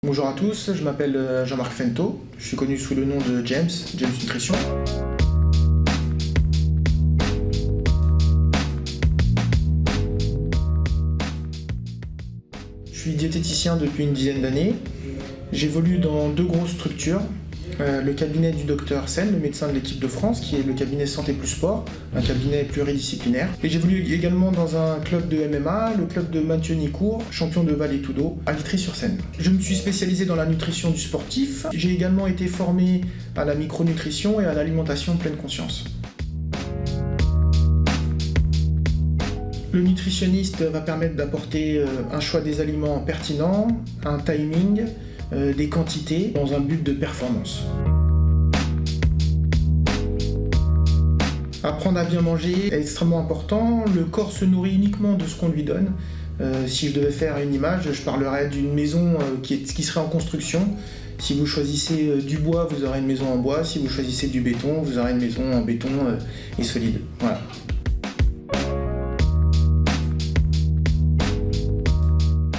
Bonjour à tous, je m'appelle Jean-Marc Fento, je suis connu sous le nom de James Nutrition. Je suis diététicien depuis une dizaine d'années. J'évolue dans deux grosses structures. Le cabinet du docteur Sen, le médecin de l'équipe de France, qui est le cabinet Santé Plus Sport, un cabinet pluridisciplinaire. Et j'évolue également dans un club de MMA, le club de Mathieu Nicourt, champion de Valais Tudo, à Vitry-sur-Seine. Je me suis spécialisé dans la nutrition du sportif. J'ai également été formé à la micronutrition et à l'alimentation pleine conscience. Le nutritionniste va permettre d'apporter un choix des aliments pertinent, un timing, des quantités dans un but de performance. Apprendre à bien manger est extrêmement important. Le corps se nourrit uniquement de ce qu'on lui donne. Si je devais faire une image, je parlerais d'une maison qui serait en construction. Si vous choisissez du bois, vous aurez une maison en bois. Si vous choisissez du béton, vous aurez une maison en béton et solide. Voilà.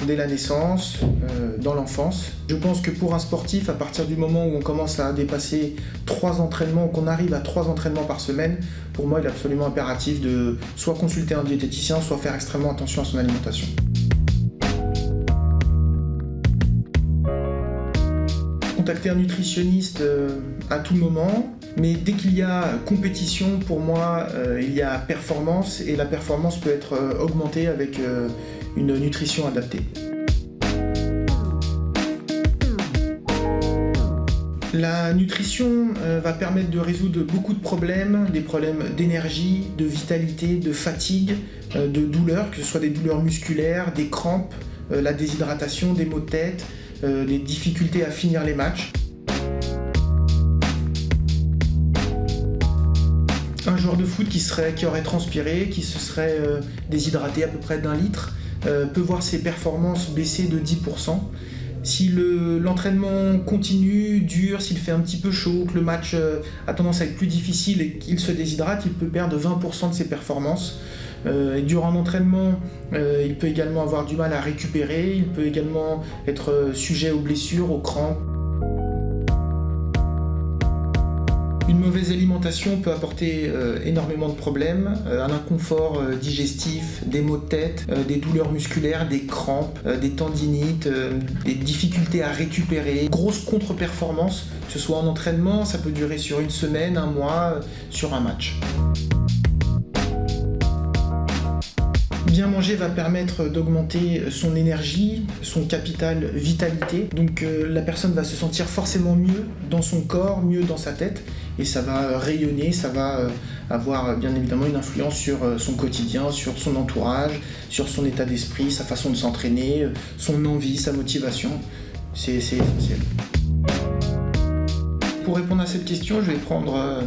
Dès la naissance, dans l'enfance. Je pense que pour un sportif, à partir du moment où on commence à dépasser 3 entraînements, qu'on arrive à 3 entraînements par semaine, pour moi il est absolument impératif de soit consulter un diététicien, soit faire extrêmement attention à son alimentation. Contacter un nutritionniste à tout moment, mais dès qu'il y a compétition, pour moi, il y a performance, et la performance peut être augmentée avec une nutrition adaptée. La nutrition va permettre de résoudre beaucoup de problèmes, des problèmes d'énergie, de vitalité, de fatigue, de douleurs, que ce soit des douleurs musculaires, des crampes, la déshydratation, des maux de tête, les difficultés à finir les matchs. Un joueur de foot qui aurait transpiré, qui se serait déshydraté à peu près d'1 litre, peut voir ses performances baisser de 10%. Si l'entraînement continue, dure, s'il fait un petit peu chaud, que le match a tendance à être plus difficile et qu'il se déshydrate, il peut perdre 20% de ses performances. Durant l'entraînement, il peut également avoir du mal à récupérer, il peut également être sujet aux blessures, aux crampes. Une mauvaise alimentation peut apporter énormément de problèmes, un inconfort digestif, des maux de tête, des douleurs musculaires, des crampes, des tendinites, des difficultés à récupérer, grosse contre-performance, que ce soit en entraînement, ça peut durer sur une semaine, un mois, sur un match. Bien manger va permettre d'augmenter son énergie, son capital vitalité. Donc la personne va se sentir forcément mieux dans son corps, mieux dans sa tête. Et ça va rayonner, ça va avoir bien évidemment une influence sur son quotidien, sur son entourage, sur son état d'esprit, sa façon de s'entraîner, son envie, sa motivation. C'est essentiel. Pour répondre à cette question, je vais prendre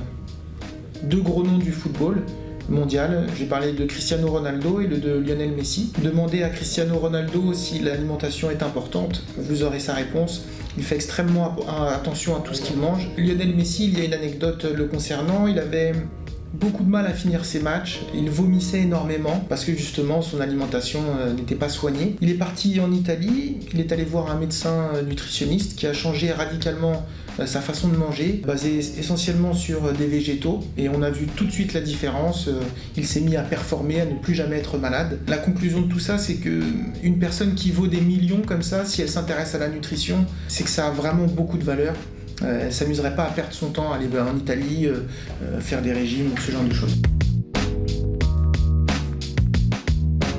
2 gros noms du football mondial. J'ai parlé de Cristiano Ronaldo et de Lionel Messi. Demandez à Cristiano Ronaldo si l'alimentation est importante, vous aurez sa réponse. Il fait extrêmement attention à tout ce qu'il mange. Lionel Messi, il y a une anecdote le concernant, il avait beaucoup de mal à finir ses matchs, il vomissait énormément parce que justement son alimentation n'était pas soignée. Il est parti en Italie, il est allé voir un médecin nutritionniste qui a changé radicalement sa façon de manger, basé essentiellement sur des végétaux, et on a vu tout de suite la différence. Il s'est mis à performer, à ne plus jamais être malade. La conclusion de tout ça, c'est que une personne qui vaut des millions comme ça, si elle s'intéresse à la nutrition, c'est que ça a vraiment beaucoup de valeur. Elle ne s'amuserait pas à perdre son temps à aller en Italie, faire des régimes ou ce genre de choses.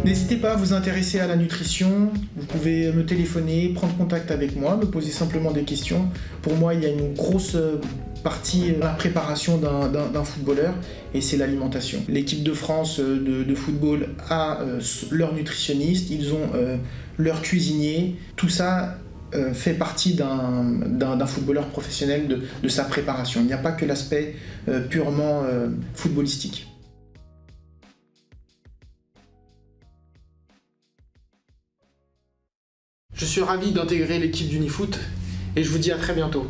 N'hésitez pas à vous intéresser à la nutrition, vous pouvez me téléphoner, prendre contact avec moi, me poser simplement des questions. Pour moi, il y a une grosse partie dans la préparation d'un footballeur, et c'est l'alimentation. L'équipe de France de football a leur nutritionniste, ils ont leur cuisinier, tout ça fait partie d'un footballeur professionnel, de sa préparation. Il n'y a pas que l'aspect purement footballistique. Je suis ravi d'intégrer l'équipe d'Unifoot et je vous dis à très bientôt.